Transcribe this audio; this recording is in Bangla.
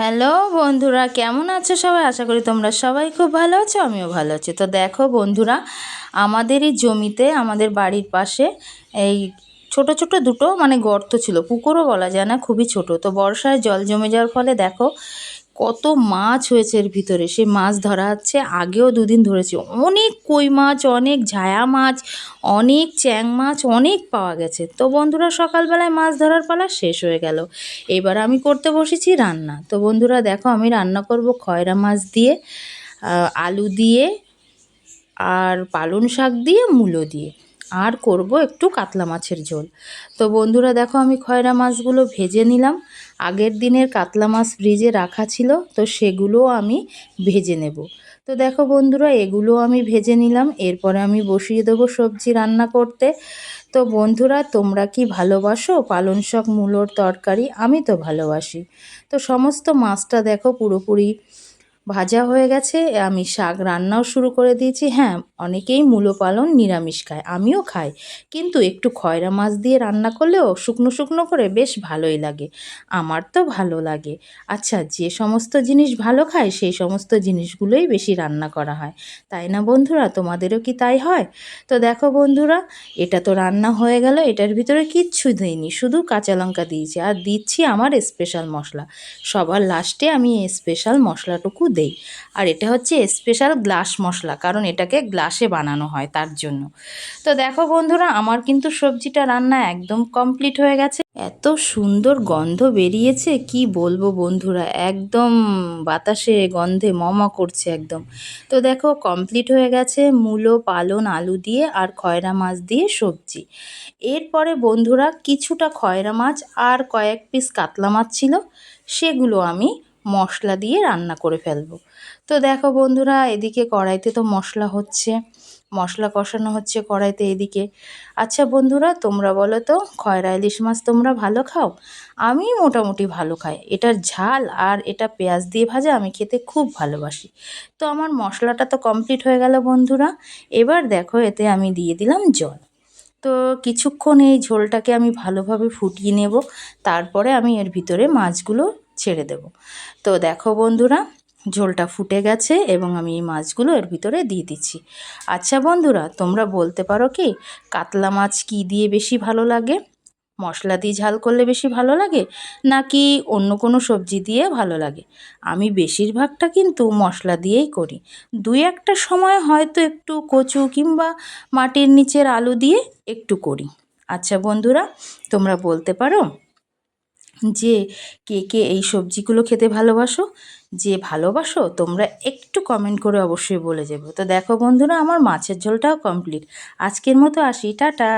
হ্যালো বন্ধুরা, কেমন আছো সবাই? আশা করি তোমরা সবাই খুব ভালো আছো, আমিও ভালো আছি। তো দেখো বন্ধুরা, আমাদের এই জমিতে, আমাদের বাড়ির পাশে এই ছোট ছোট দুটো গর্ত ছিল, পুকুরও বলা যায় না, খুবই ছোট। তো বর্ষায় জল জমে যাওয়ার ফলে দেখো কত মাছ হয়েছে এর ভিতরে। সে মাছ ধরা হচ্ছে, আগেও দুদিন ধরেছি। অনেক কই মাছ, অনেক ঝায়া মাছ, অনেক চ্যাং মাছ অনেক পাওয়া গেছে। তো বন্ধুরা, সকালবেলায় মাছ ধরার পালা শেষ হয়ে গেল। এবার আমি করতে বসেছি রান্না। তো বন্ধুরা দেখো, আমি রান্না করব খয়রা মাছ দিয়ে, আলু দিয়ে, আর পালং শাক দিয়ে, মূলো দিয়ে, আর করব একটু কাতলা মাছের ঝোল। তো বন্ধুরা দেখো, আমি খয়রা মাছগুলো ভেজে নিলাম। আগের দিনের কাতলা মাছ ফ্রিজে রাখা ছিল, তো সেগুলোও আমি ভেজে নেব। তো দেখো বন্ধুরা, এগুলো আমি ভেজে নিলাম। এরপরে আমি বসিয়ে দেবো সবজি রান্না করতে। তো বন্ধুরা, তোমরা কি ভালোবাসো পালং শাক মূলোর তরকারি? আমি তো ভালোবাসি। তো সমস্ত মাছটা দেখো পুরোপুরি ভাজা হয়ে গেছে। আমি শাক রান্নাও শুরু করে দিয়েছি। হ্যাঁ, অনেকেই মূলো পালং নিরামিষ খায়, আমিও খাই, কিন্তু একটু খয়রা মাছ দিয়ে রান্না করলেও শুকনো শুকনো করে বেশ ভালোই লাগে। আমার তো ভালো লাগে। আচ্ছা, যে সমস্ত জিনিস ভালো খায় সেই সমস্ত জিনিসগুলোই বেশি রান্না করা হয়, তাই না বন্ধুরা? তোমাদেরও কি তাই হয়? তো দেখো বন্ধুরা, এটা তো রান্না হয়ে গেল। এটার ভিতরে কিচ্ছু দিইনি, শুধু কাঁচা লঙ্কা দিয়েছি, আর দিচ্ছি আমার স্পেশাল মশলা। সবার লাস্টে আমি এই স্পেশাল মশলাটুকু দেই। আর এটা হচ্ছে স্পেশাল গ্লাস মশলা, কারণ এটাকে গ্লাসে বানানো হয় তার জন্য। তো দেখো বন্ধুরা, আমার কিন্তু সবজিটা রান্না একদম কমপ্লিট হয়ে গেছে। এত সুন্দর গন্ধ বেরিয়েছে, কি বলবো বন্ধুরা, একদম বাতাসে গন্ধে করছে একদম। তো দেখো কমপ্লিট হয়ে গেছে মূলো পালং আলু দিয়ে আর খয়রা মাছ দিয়ে সবজি। এরপরে বন্ধুরা, কিছুটা খয়রা মাছ আর কয়েক পিস কাতলা মাছ ছিল, সেগুলো আমি মশলা দিয়ে রান্না করে ফেলবো। তো দেখো বন্ধুরা, এদিকে কড়াইতে তো মশলা কষানো হচ্ছে কড়াইতে এদিকে। আচ্ছা বন্ধুরা, তোমরা বলো তো, খয়রা ইলিশ মাছ তোমরা ভালো খাও? আমি মোটামুটি ভালো খাই। এটার ঝাল আর এটা পেঁয়াজ দিয়ে ভাজা আমি খেতে খুব ভালোবাসি। তো আমার মশলাটা তো কমপ্লিট হয়ে গেল বন্ধুরা। এবার দেখো, এতে আমি দিয়ে দিলাম জল। তো কিছুক্ষণ এই ঝোলটাকে আমি ভালোভাবে ফুটিয়ে নেব, তারপরে আমি এর ভিতরে মাছগুলো ছেড়ে দেব। তো দেখো বন্ধুরা, ঝোলটা ফুটে গেছে এবং আমি এই মাছগুলো এর ভিতরে দিয়ে দিচ্ছি। আচ্ছা বন্ধুরা, তোমরা বলতে পারো কি, কাতলা মাছ কী দিয়ে বেশি ভালো লাগে? মশলা দিয়ে ঝাল করলে বেশি ভালো লাগে, নাকি অন্য কোনো সবজি দিয়ে ভালো লাগে? আমি বেশিরভাগটা কিন্তু মশলা দিয়েই করি। দুই একটা সময় হয়তো একটু কচু কিংবা মাটির নিচের আলু দিয়ে একটু করি। আচ্ছা বন্ধুরা, তোমরা বলতে পারো যে কে কে এই সবজিগুলো খেতে ভালোবাসো? যে ভালোবাসো তোমরা একটু কমেন্ট করে অবশ্যই বলে যাবো। তো দেখো বন্ধুরা, আমার মাছের ঝোলটাও কমপ্লিট। আজকের মতো আসি, টাটা।